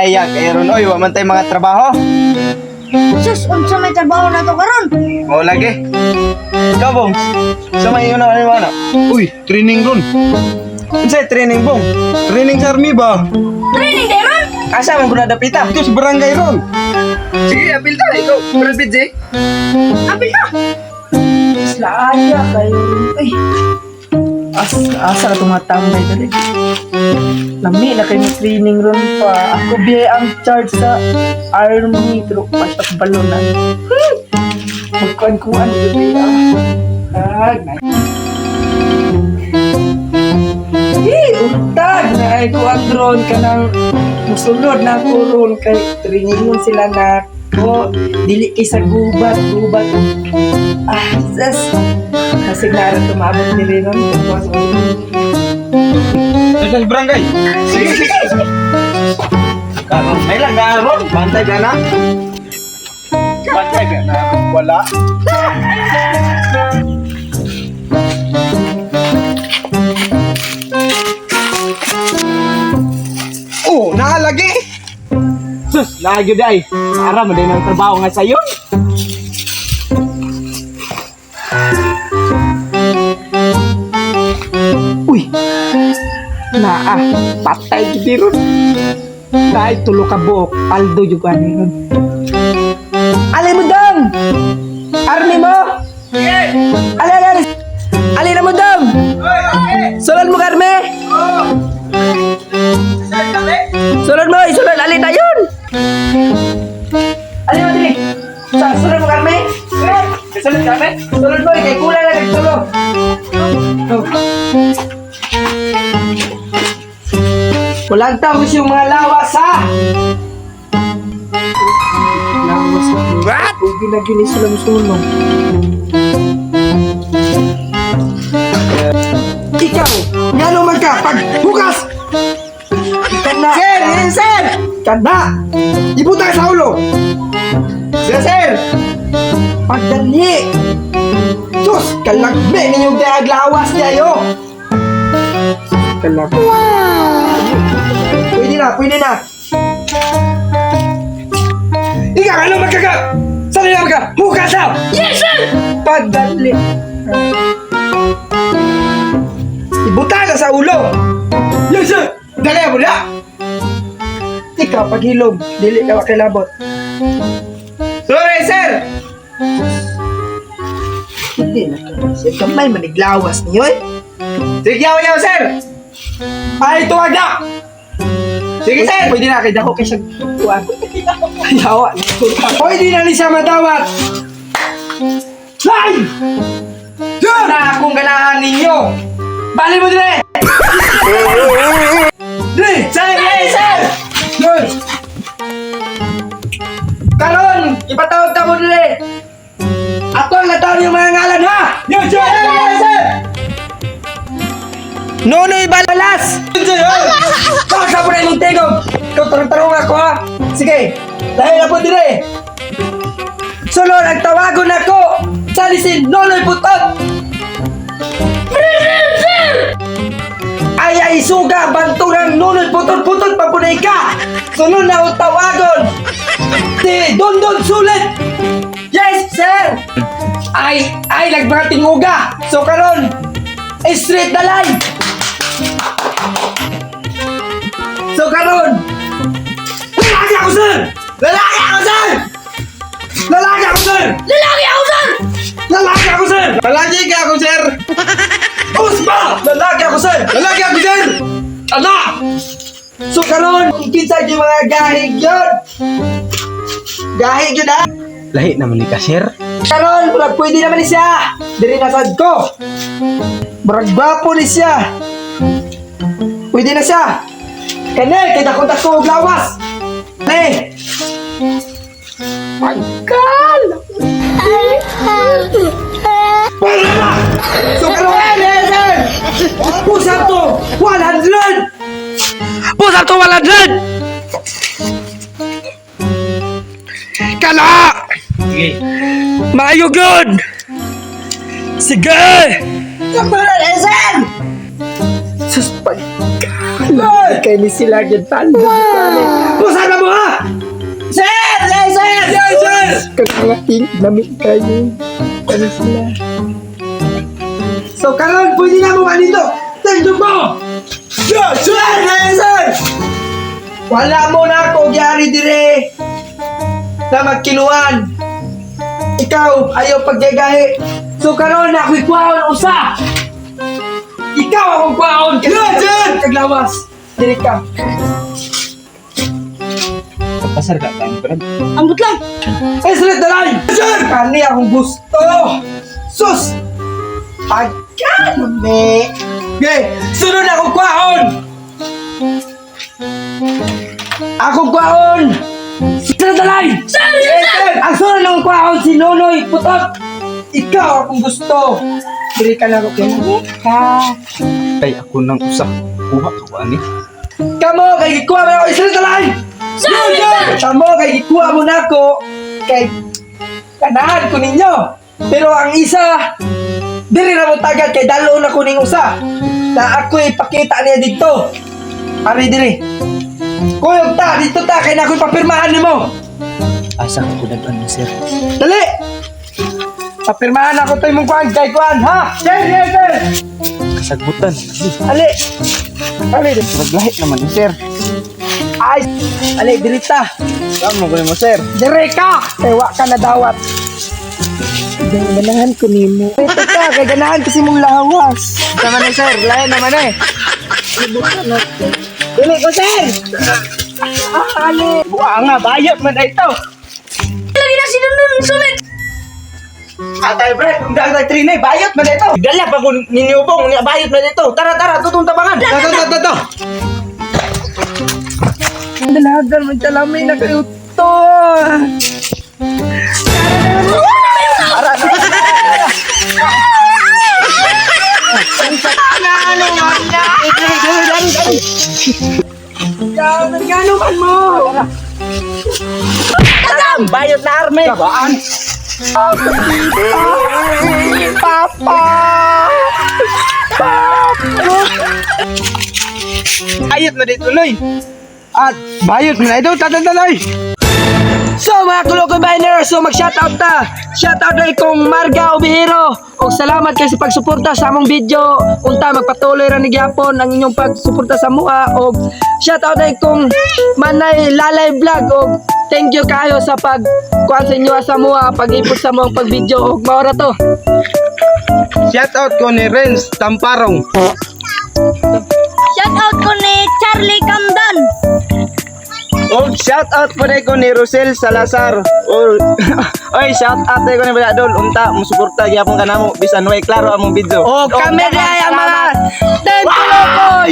biyaya kay ron oy, wa man tay mga trabaho. Sus, unsa may trabaho na to karon? Mo lagi. Ikaw bong, sa may una ano ano? Uy, training ron. Unsa training bong? Training sa army ba? Training day ron? Asa man guna dapita? Ito sa barangay ron. Sige, apil ta ikaw. Brad Bidje. Apil ka. Slaaya kayo. Ay. Asa ka tumatambay dali. Lami na kayo training ron pa. Ako biya ang charge sa army pero pasak balunan. Magkuhan-kuhan dali Utag na ay kuhan drone ka ng musulod na kuron kay trainingon sila na ko dili kay sa gubat. Sus. Kasi naran tumabot ni Renon. Ito sa barangay. Sige, sige. Ay lang garon, bantay ka na. Bantay ka na. Wala. Oh, naalagi. Sus, lagi day. Para mo din ang trabaho nga sayo. Uy! Naa, patay gidi ron. Dahil tulo ka buok, paldo juga ni ron. Alay mo dong! Army mo! Alay! Alay na mo dong! Sulod mo karme! Sulod mo! Isulod! Alay na yun! Alay mo dili! Sulod mo karme! Sulod karme! Sulod mo! Ikay kulang na nagtulog! Walang tapos yung mga lawas ha! Lawas ha? What? Huwag ginagini silang sulong. Ikaw! Ngano man ka? Pag bukas! Kana! Sir, yan sir. Kana! Ibuta sa ulo! Sir. Pagdali! Diyos! Kalagme ninyong dayag lawas niyo! Kalagme. Pwede na! Ikaw, ano magkaga? Saan na magka? Bukas ha! Yes, sir! Pagdali! Ibuta ka sa ulo! Yes, sir! Dali mo na! Ikaw, paghilom, dili ka makilabot. Sorry, sir. Hindi na ka. Siya kamay maniglawas niyo eh. Sige, yaw, sir. Ay, tuwag na! Sige, sir. Pwede na, kaya ako kayo tuwag. Ayawa. Pwede na ni siya matawat. Ay! Yun! Na akong ganahan ninyo. Bali mo dire! Dire! Sir, yes, sir. Yun! Karon, ipatawag ka mo dire! Ato ang natawag yung mga ngalan ha! Yun! Sir! Yes, sir. Nonoy Balas! Pakasa po na yung tigog! Ikaw tarong-tarong ako ha! Sige! Dahil na po dire! Sunod, nagtawagon ako! Salisin Nonoy Putot! Ay suga! Bantugang Nonoy Putot-Putot! Papunay ka! Sunod na ang tawagon! Si Dondon Sulit! Yes, sir! Ay, nagbrating uga! So karon, straight na line! So karon, lalaki ako sir! Lalaki ako sir! Lalaki ako sir! Lalaki ako, sir! Lalaki ako sir! Palagi ka ako, sir. Uspa! Lalaki ako sir! Palagi ako, sir. Ano? So karon, kinsa yung mga gahig yun? Gahig yun ha? Lahi naman ni ka, sir. Karon, murag pwede naman ni siya! Diri nasad ko! Murag bapo ni siya! Pwede na siya! Kane, kita ko og lawas! Kane! Pagkal! Wala na! So karon, sir! Pusap to! 100! Pusap to 100! Kala! Sige. Maayo good! Sige! Kamulan, sir! Sus, pagkala! Kaya ni sila gyan talo. Pusap na Kakalaking lamig kayo. Ano sila? So, karon pwede na mo dito. Tendo mo! Sir! Wala mo na ako gyari dire na magkinuan. Ikaw, ayaw paggagahi. So, karon na ako'y kuhaon usa. Ikaw akong kuhaon. Kaglawas. Dire ka. Pasar ka tayo, Brad. Ambot lang. Ay, sulit na lang! Sir! Kani akong gusto! Sus! Agano, me! Okay, sunod akong kwaon! Akong kwaon! Sulit na lang! Sir! Sir! Ang sunod ng kwaon, si Nonoy Putot! Ikaw akong gusto! Dili ka na ako ka. Ay, ako nang usap. Kuha ka ba ni? Kamo, kay gikuha mo na ako! Sulit na lang! Kamo, kay gikuha mo na ako! Kay kanahan ko ninyo! Pero ang isa, dili na mo tagad kay dalo na ko ning usa. Na ako'y pakita niya dito. Ari diri. Kuyog ta, dito ta kay na ako'y papirmahan nimo. Asa ko dagan ni sir? Dali. Papirmahan ako tay mong kuan kay kuan, ha? Sir. Kasagbutan. Ali. Ali. Maglahit naman ni sir. Ay, ali diri ta. Saan mo mo sir? Diri ka. Kay wa ka na dawat. Ganahan ko nimo. Ito ka, kay ganahan kasi mong lawas. Naman ni sir, lahat naman eh. Dili ko, sir! Ali! Buwa nga, bayot man na ito! Lagi na sinunod. Atay, Brad, kung dahil trinay, bayot man na ito! Dala pa kung ninyubong, bayot na dito. Tara, tutong tabangan. Ito! Ang dalagan, magtalamay na kayo to! Gano man mo! Bayot na arme. Kabaan! Papa! Bayot na dito, Loy. At bayot mo na ito, tatantalay! So mga Kulokoy Biners, so mag-shoutout ta! Shoutout na ikong Marga Obihiro! O salamat kayo sa pagsuporta sa among video. Unta, magpatuloy ra ni gyapon ang inyong pagsuporta sa mua. O shoutout na ikong Manay Lalay Vlog. O thank you kayo sa pagkuhan sa inyo sa mua, pag-ipot sa mong pag-video. O maura to. Shout out ko ni Renz Tamparong. Shout out ko ni Charlie Camdan. O shout out po ko ni Rosel Salazar. Oy, shout out ko ni Badol. Unta, musuporta gyapon ka namo bisan way klaro among video. O kami na yung mga Thank you, Kulokoy!